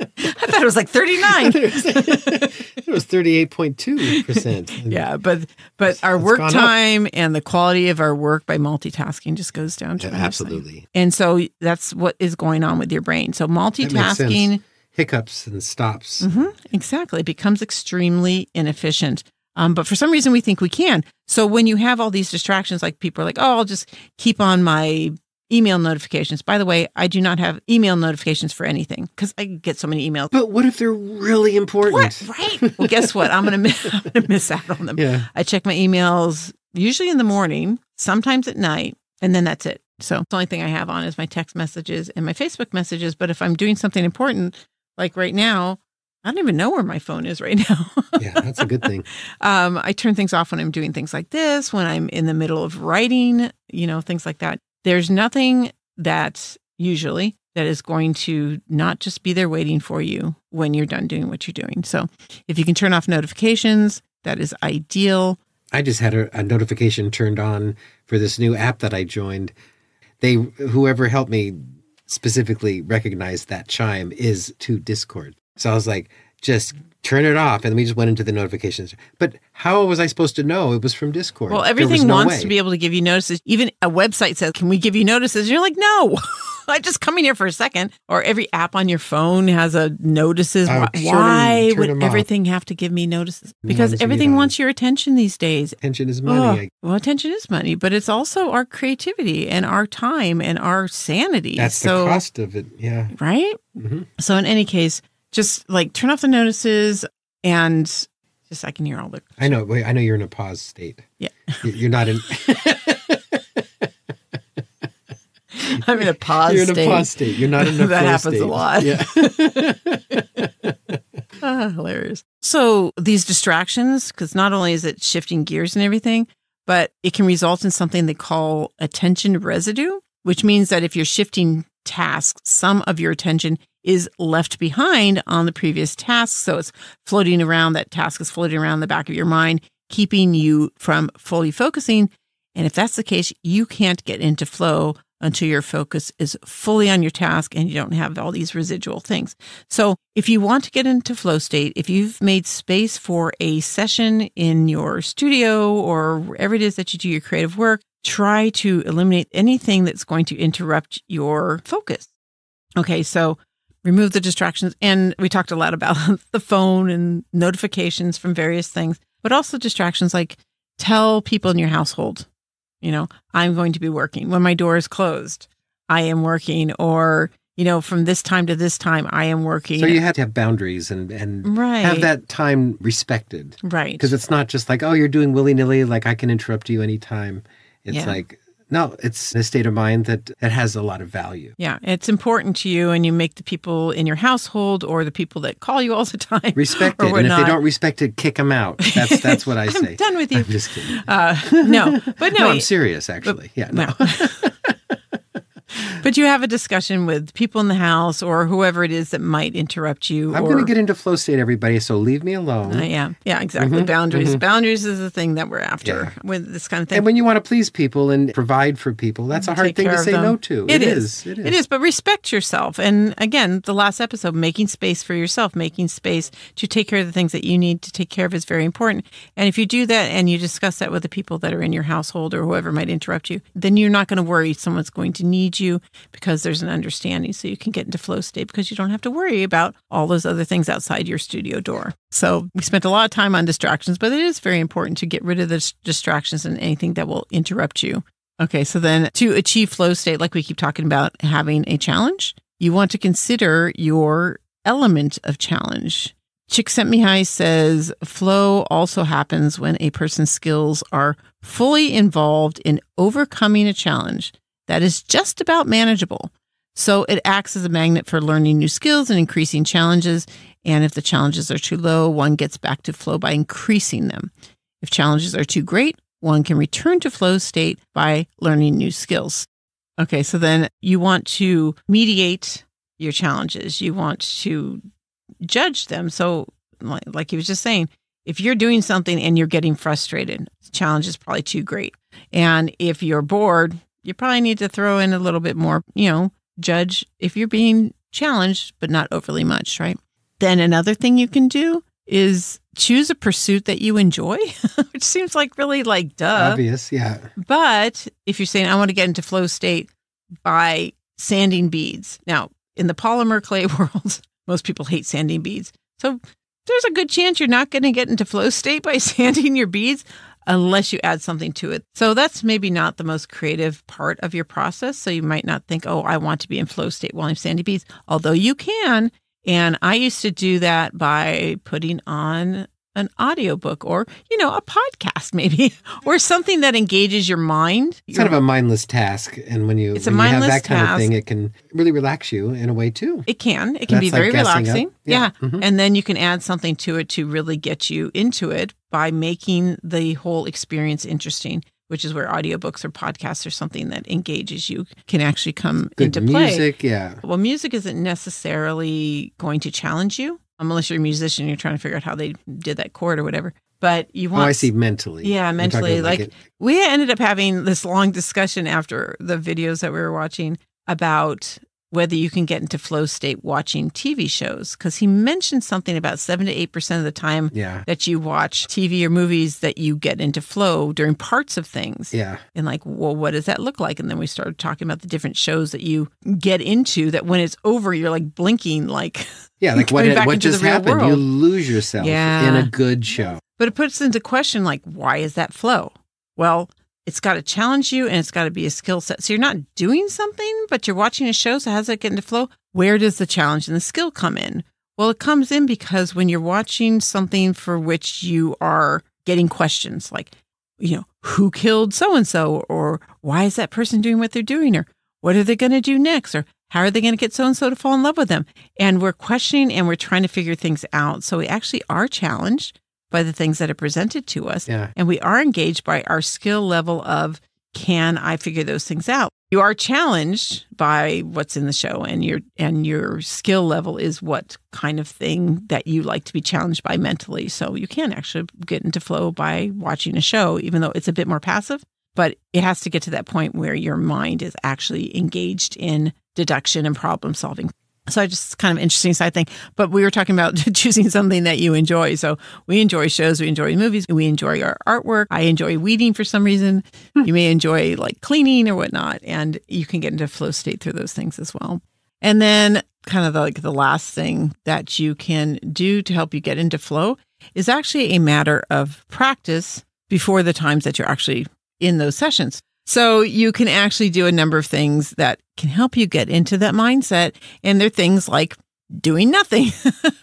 I thought it was like 39. It was 38.2%. Yeah, but our work time and the quality of our work by multitasking just goes down to absolutely. And so that's what is going on with your brain. So multitasking, hiccups and stops. Exactly. It becomes extremely inefficient. But for some reason we think we can. So when you have all these distractions, like people are like, oh, I'll just keep on my email notifications. By the way, I do not have email notifications for anything because I get so many emails. But what if they're really important? What? Right. Well, guess what? I'm going to miss out on them. Yeah. I check my emails usually in the morning, sometimes at night, and then that's it. So the only thing I have on is my text messages and my Facebook messages. But if I'm doing something important, like right now, I don't even know where my phone is right now. Yeah, that's a good thing. I turn things off when I'm doing things like this, when I'm in the middle of writing, things like that. There's nothing that usually that is going to not just be there waiting for you when you're done doing what you're doing. So if you can turn off notifications, that is ideal. I just had a notification turned on for this new app that I joined. Whoever helped me specifically recognize that chime is to Discord. So I was like, just turn it off. And then we just went into the notifications. But how was I supposed to know it was from Discord? Well, everything wants to be able to give you notices. Even a website says, can we give you notices? And you're like, no, I just come in here for a second. Or every app on your phone has a notices. Why would everything have to give me notices? Because everything wants your attention these days. Attention is money. Well, attention is money, but it's also our creativity and our time and our sanity. That's the cost of it. Yeah. Right? So in any case, just like turn off the notices and just I can hear all the. I know. Wait, I know you're in a pause state. Yeah. You're not in. I'm in a pause state. You're in a pause state. You're not in a that flow happens state. A lot. Hilarious. So these distractions, because not only is it shifting gears and everything, but it can result in something they call attention residue, which means that if you're shifting tasks, some of your attention is left behind on the previous task. So it's floating around, that task is floating around the back of your mind, keeping you from fully focusing. And if that's the case, you can't get into flow until your focus is fully on your task and you don't have all these residual things. So if you want to get into flow state, if you've made space for a session in your studio or wherever it is that you do your creative work, try to eliminate anything that's going to interrupt your focus. Okay, so remove the distractions. And we talked a lot about the phone and notifications from various things, but also distractions like tell people in your household, I'm going to be working. When my door is closed, I am working. Or, from this time to this time, I am working. So you have to have boundaries and have that time respected. Right. Because it's not just like, oh, you're doing willy-nilly, like I can interrupt you anytime. It's like, no, it's a state of mind that has a lot of value. Yeah, it's important to you, and you make the people in your household or the people that call you all the time respect it. And if they don't respect it, kick them out. That's what I say. I'm done with you. I'm just kidding. No, but no, I'm serious. Actually, no. But But you have a discussion with people in the house or whoever it is that might interrupt you. I'm going to get into flow state, everybody, so leave me alone. Yeah, exactly. Boundaries. Boundaries is the thing that we're after with this kind of thing. And when you want to please people and provide for people, that's a hard thing to say no to. It is. But respect yourself. And again, the last episode, making space for yourself, making space to take care of the things that you need to take care of is very important. And if you do that and you discuss that with the people that are in your household or whoever might interrupt you, then you're not going to worry someone's going to need you because there's an understanding. So you can get into flow state because you don't have to worry about all those other things outside your studio door. So we spent a lot of time on distractions, but it is very important to get rid of the distractions and anything that will interrupt you. Okay, so then to achieve flow state, like we keep talking about having a challenge, you want to consider your element of challenge. Csikszentmihalyi says flow also happens when a person's skills are fully involved in overcoming a challenge that is just about manageable. So it acts as a magnet for learning new skills and increasing challenges. And if the challenges are too low, one gets back to flow by increasing them. If challenges are too great, one can return to flow state by learning new skills. Okay, so then you want to mediate your challenges. You want to judge them. So like he was just saying, if you're doing something and you're getting frustrated, the challenge is probably too great. And if you're bored, you probably need to throw in a little bit more, judge if you're being challenged, but not overly much, right? Then another thing you can do is choose a pursuit that you enjoy, which seems like really duh. Obvious, yeah. But if you're saying, I want to get into flow state by sanding beads. Now, in the polymer clay world, most people hate sanding beads. So there's a good chance you're not going to get into flow state by sanding your beads unless you add something to it. So that's maybe not the most creative part of your process. So you might not think, oh, I want to be in flow state while I'm sanding beads, although you can. And I used to do that by putting on an audiobook or, a podcast maybe, or something that engages your mind. It's kind of a mindless task. And when you have that kind of thing, it can really relax you in a way too. It can be very relaxing. Yeah. Mm-hmm. And then you can add something to it to really get you into it by making the whole experience interesting, which is where audiobooks or podcasts or something that engages you can actually come into play. Music, yeah. Well, music isn't necessarily going to challenge you. Unless you're a musician, you're trying to figure out how they did that chord or whatever. But you want... Oh, I see, mentally. Yeah, mentally. We ended up having this long discussion after the videos that we were watching about whether you can get into flow state watching TV shows. Because he mentioned something about 7 to 8% of the time that you watch TV or movies that you get into flow during parts of things. Yeah. And what does that look like? And then we started talking about the different shows that you get into that when it's over, you're blinking Yeah, what just happened? You lose yourself in a good show. But it puts into question, why is that flow? Well, it's got to challenge you and it's got to be a skill set. So you're not doing something, but you're watching a show. So how does that get into flow? Where does the challenge and the skill come in? Well, it comes in because when you're watching something for which you are getting questions who killed so-and-so? Or why is that person doing what they're doing? Or what are they going to do next? Or how are they going to get so-and-so to fall in love with them? And we're questioning and we're trying to figure things out. So we actually are challenged by the things that are presented to us. Yeah. And we are engaged by our skill level of, can I figure those things out? You are challenged by what's in the show, and your skill level is what kind of thing that you like to be challenged by mentally. So you can actually get into flow by watching a show, even though it's a bit more passive. But it has to get to that point where your mind is actually engaged in deduction and problem solving. So just kind of interesting side thing. But we were talking about choosing something that you enjoy. So we enjoy shows, we enjoy movies, we enjoy our artwork. I enjoy weeding for some reason. You may enjoy cleaning or whatnot. And you can get into flow state through those things as well. And then kind of the last thing that you can do to help you get into flow is actually a matter of practice before the times that you're actually in those sessions. So you can actually do a number of things that can help you get into that mindset. And they're things like doing nothing,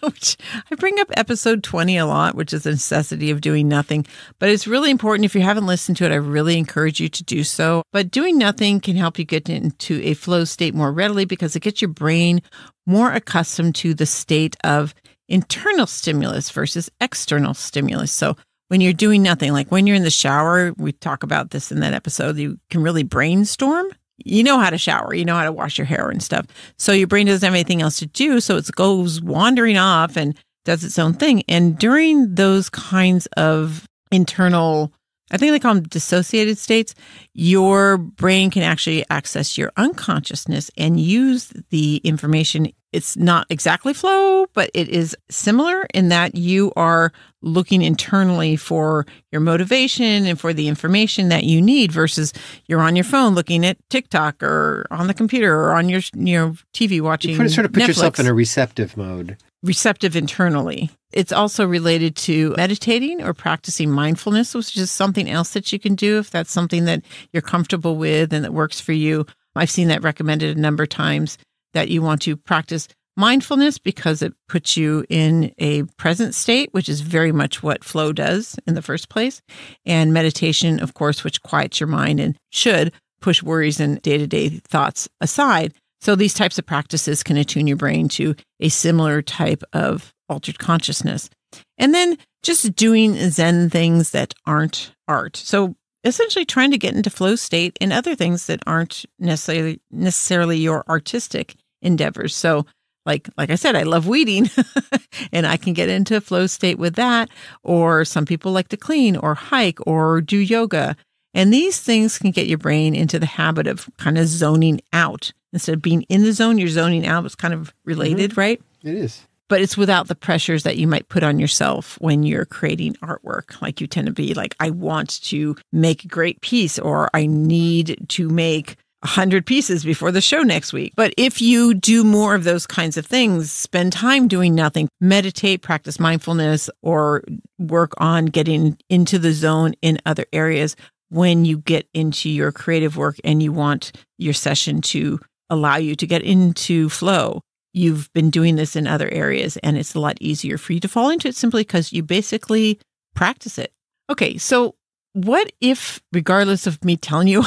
which I bring up episode 20 a lot, which is the necessity of doing nothing. But it's really important. If you haven't listened to it, I really encourage you to do so. But doing nothing can help you get into a flow state more readily because it gets your brain more accustomed to the state of internal stimulus versus external stimulus. So when you're doing nothing, like when you're in the shower, we talk about this in that episode, you can really brainstorm you know how to shower, you know how to wash your hair and stuff. So your brain doesn't have anything else to do. So it goes wandering off and does its own thing. And during those kinds of internal, I think they call them dissociated states, your brain can actually access your unconsciousness and use the information. It's not exactly flow, but it is similar in that you are looking internally for your motivation and for the information that you need versus you're on your phone looking at TikTok or on the computer or on your TV watching You sort of put Netflix. yourself in a receptive mode. Receptive internally. It's also related to meditating or practicing mindfulness, which is something else that you can do if that's something that you're comfortable with and that works for you. I've seen that recommended a number of times, that you want to practice mindfulness because it puts you in a present state, which is very much what flow does in the first place. And meditation, of course, which quiets your mind and should push worries and day-to-day thoughts aside. So these types of practices can attune your brain to a similar type of altered consciousness. And then just doing Zen things that aren't art. So essentially trying to get into flow state in other things that aren't necessarily your artistic endeavors. So like I said, I love weeding and I can get into flow state with that. Or some people like to clean or hike or do yoga. And these things can get your brain into the habit of kind of zoning out. Instead of being in the zone, you're zoning out. It's kind of related, right? It is. But it's without the pressures that you might put on yourself when you're creating artwork. Like you tend to be like, I want to make a great piece, or I need to make 100 pieces before the show next week. But if you do more of those kinds of things, spend time doing nothing, meditate, practice mindfulness, or work on getting into the zone in other areas when you get into your creative work and you want your session to allow you to get into flow. You've been doing this in other areas and it's a lot easier for you to fall into it simply because you basically practice it. Okay, so what if, regardless of me telling you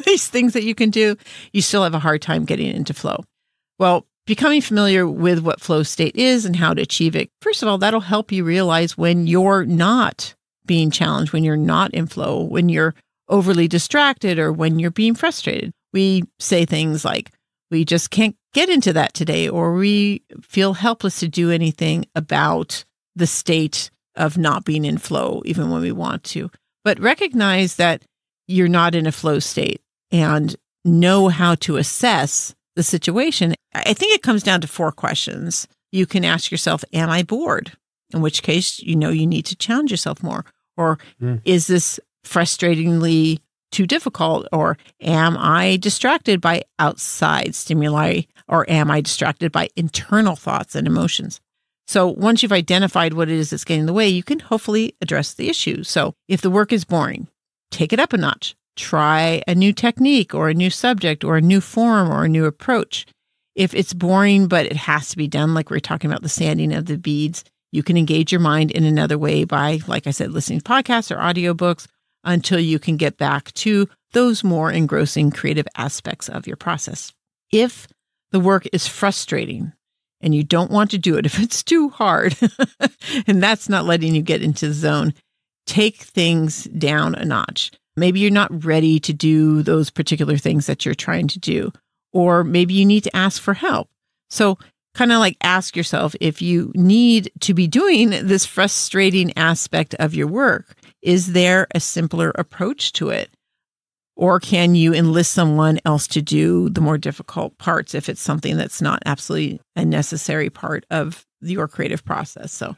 these things that you can do, you still have a hard time getting into flow? Well, becoming familiar with what flow state is and how to achieve it, first of all, that'll help you realize when you're not being challenged, when you're not in flow, when you're overly distracted, or when you're being frustrated. We say things like, we just can't get into that today, or we feel helpless to do anything about the state of not being in flow, even when we want to. But recognize that you're not in a flow state and know how to assess the situation. I think it comes down to 4 questions. You can ask yourself, am I bored? In which case, you need to challenge yourself more. Or is this frustratingly too difficult? Or am I distracted by outside stimuli? Or am I distracted by internal thoughts and emotions? So once you've identified what it is that's getting in the way, you can hopefully address the issue. So if the work is boring, take it up a notch. Try a new technique or a new subject or a new form or a new approach. If it's boring, but it has to be done, like we were talking about the sanding of the beads, you can engage your mind in another way by, like I said, listening to podcasts or audiobooks until you can get back to those more engrossing creative aspects of your process. If the work is frustrating and you don't want to do it, if it's too hard and that's not letting you get into the zone, take things down a notch. Maybe you're not ready to do those particular things that you're trying to do, or maybe you need to ask for help. So kind of like ask yourself, if you need to be doing this frustrating aspect of your work, is there a simpler approach to it? Or can you enlist someone else to do the more difficult parts if it's something that's not absolutely a necessary part of your creative process? So,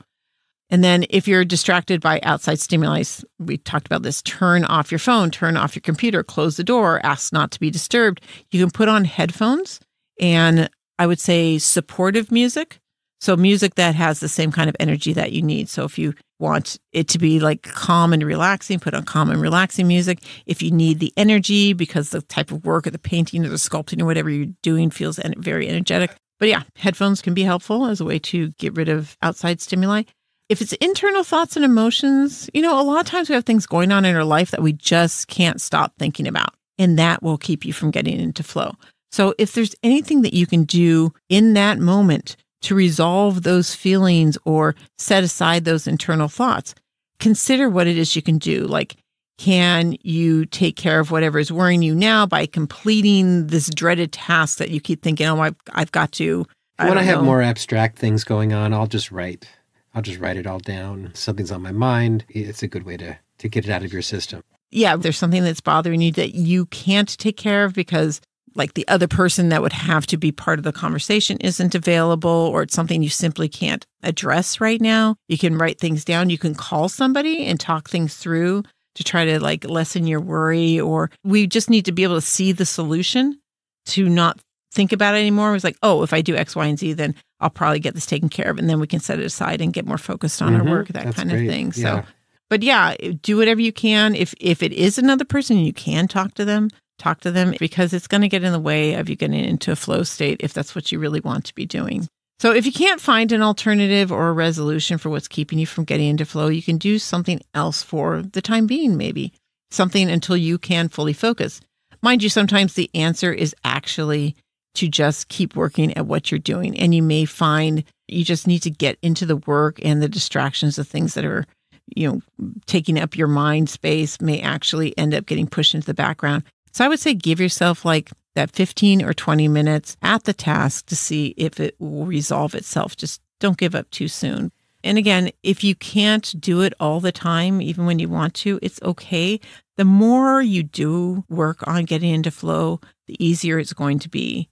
and then if you're distracted by outside stimuli, we talked about this, turn off your phone, turn off your computer, close the door, ask not to be disturbed. You can put on headphones and I would say supportive music. So music that has the same kind of energy that you need. So if you want it to be like calm and relaxing, put on calm and relaxing music. If you need the energy because the type of work or the painting or the sculpting or whatever you're doing feels very energetic. But yeah, headphones can be helpful as a way to get rid of outside stimuli. If it's internal thoughts and emotions, a lot of times we have things going on in our life that we just can't stop thinking about. And that will keep you from getting into flow. So if there's anything that you can do in that moment to resolve those feelings or set aside those internal thoughts, consider what it is you can do. Like, Can you take care of whatever is worrying you now by completing this dreaded task that you keep thinking, oh, I've got to. When I have more abstract things going on, I'll just write. I'll just write it all down. Something's on my mind. It's a good way to get it out of your system. Yeah, if there's something that's bothering you that you can't take care of because like the other person that would have to be part of the conversation isn't available, or it's something you simply can't address right now, you can write things down. You can call somebody and talk things through to try to like lessen your worry, or we just need to be able to see the solution to not think about it anymore. It was like, oh, if I do X, Y, and Z, then I'll probably get this taken care of. And then we can set it aside and get more focused on our work, that kind of thing. Yeah. So, but yeah, do whatever you can. If it is another person and you can talk to them, because it's going to get in the way of you getting into a flow state if that's what you really want to be doing. So if you can't find an alternative or a resolution for what's keeping you from getting into flow, you can do something else for the time being, maybe something until you can fully focus. Mind you, sometimes the answer is actually to just keep working at what you're doing. And you may find you just need to get into the work, and the distractions, the things that are, taking up your mind space may actually end up getting pushed into the background. So I would say give yourself like that 15 or 20 minutes at the task to see if it will resolve itself. Just don't give up too soon. And again, if you can't do it all the time, even when you want to, it's okay. The more you do work on getting into flow, the easier it's going to be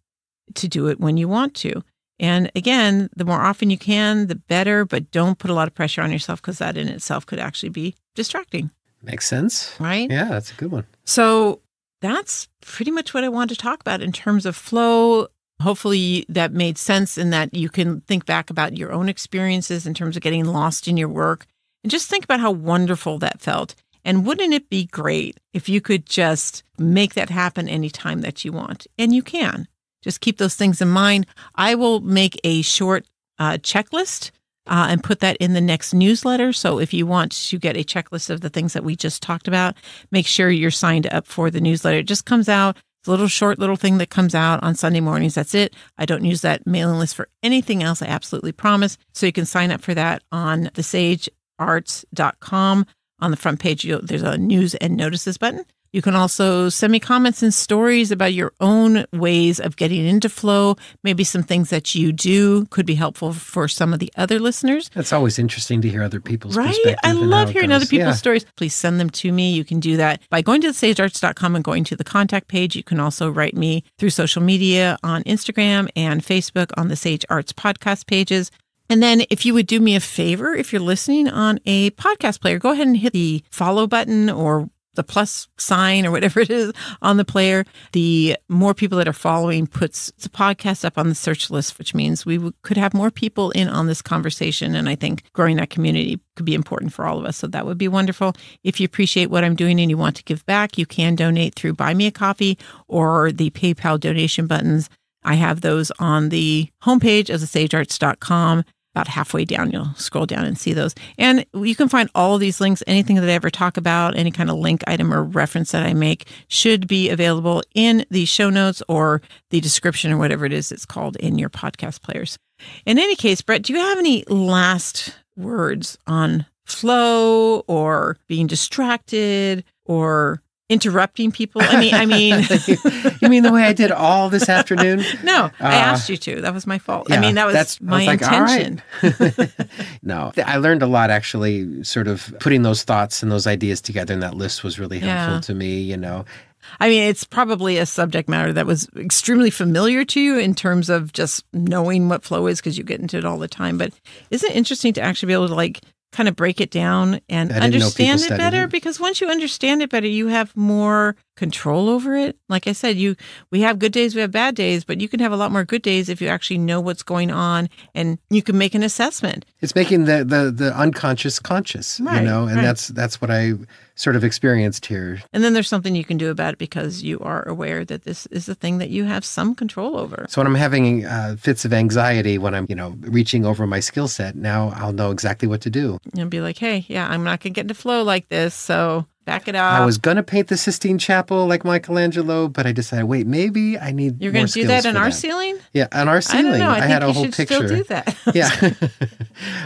to do it when you want to. And again, the more often you can, the better, but don't put a lot of pressure on yourself, because that in itself could actually be distracting. Makes sense. Right? Yeah, that's a good one. So that's pretty much what I wanted to talk about in terms of flow. Hopefully that made sense, and that you can think back about your own experiences in terms of getting lost in your work, and just think about how wonderful that felt. And wouldn't it be great if you could just make that happen anytime that you want? And you can. Just keep those things in mind. I will make a short checklist and put that in the next newsletter. So if you want to get a checklist of the things that we just talked about, make sure you're signed up for the newsletter. It just comes out. It's a little short little thing that comes out on Sunday mornings. That's it. I don't use that mailing list for anything else. I absolutely promise. So you can sign up for that on thesagearts.com. On the front page, there's a news and notices button. You can also send me comments and stories about your own ways of getting into flow. Maybe some things that you do could be helpful for some of the other listeners. That's always interesting to hear other people's perspectives. I love hearing other people's stories. Please send them to me. You can do that by going to thesagearts.com and going to the contact page. You can also write me through social media on Instagram and Facebook on the Sage Arts podcast pages. And then if you would do me a favor, if you're listening on a podcast player, go ahead and hit the follow button or the plus sign or whatever it is on the player. The more people that are following puts the podcast up on the search list, which means we could have more people in on this conversation. And I think growing that community could be important for all of us. So that would be wonderful. If you appreciate what I'm doing and you want to give back, you can donate through Buy Me a Coffee or the PayPal donation buttons. I have those on the homepage of thesagearts.com. About halfway down, you'll scroll down and see those. And you can find all of these links. Anything that I ever talk about, any kind of link item or reference that I make should be available in the show notes or the description or whatever it is it's called in your podcast players. In any case, Brett, do you have any last words on flow or being distracted or interrupting people? I mean, you mean the way I did all this afternoon? No, I asked you to. That was my fault. Yeah, I mean, that was my intention. All right. No, I learned a lot actually, sort of putting those thoughts and those ideas together, and that list was really helpful to me, I mean, it's probably a subject matter that was extremely familiar to you in terms of just knowing what flow is, because you get into it all the time. But isn't it interesting to actually be able to kind of break it down and understand it better? Because once you understand it better, you have more control over it. Like I said, we have good days, we have bad days, but you can have a lot more good days if you actually know what's going on and you can make an assessment. It's making the unconscious conscious, and that's what I sort of experienced here. And then there's something you can do about it because you are aware that this is a thing that you have some control over. So when I'm having fits of anxiety, when I'm, reaching over my skill set, now I'll know exactly what to do. And be like, hey, I'm not going to get into flow like this. So Back it up. I was going to paint the Sistine Chapel like Michelangelo, but I decided, wait, maybe I need You're going to do that on our ceiling? Yeah, on our ceiling. I don't know. I had a think whole you should picture. still do that. Yeah.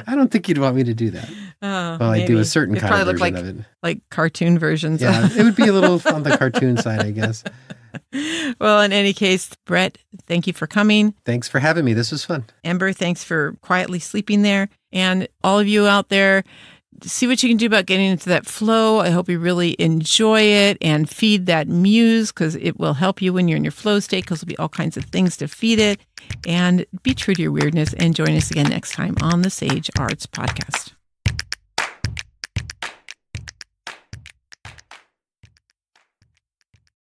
I don't think you'd want me to do that. Well, maybe. I do a certain It'd kind of probably version look of it. like cartoon versions. Yeah, it would be a little on the cartoon side, I guess. Well, in any case, Brett, thank you for coming. Thanks for having me. This was fun. Ember, thanks for quietly sleeping there. And all of you out there, see what you can do about getting into that flow. I hope you really enjoy it and feed that muse, because it will help you when you're in your flow state, because there'll be all kinds of things to feed it. And be true to your weirdness, and join us again next time on the Sage Arts Podcast.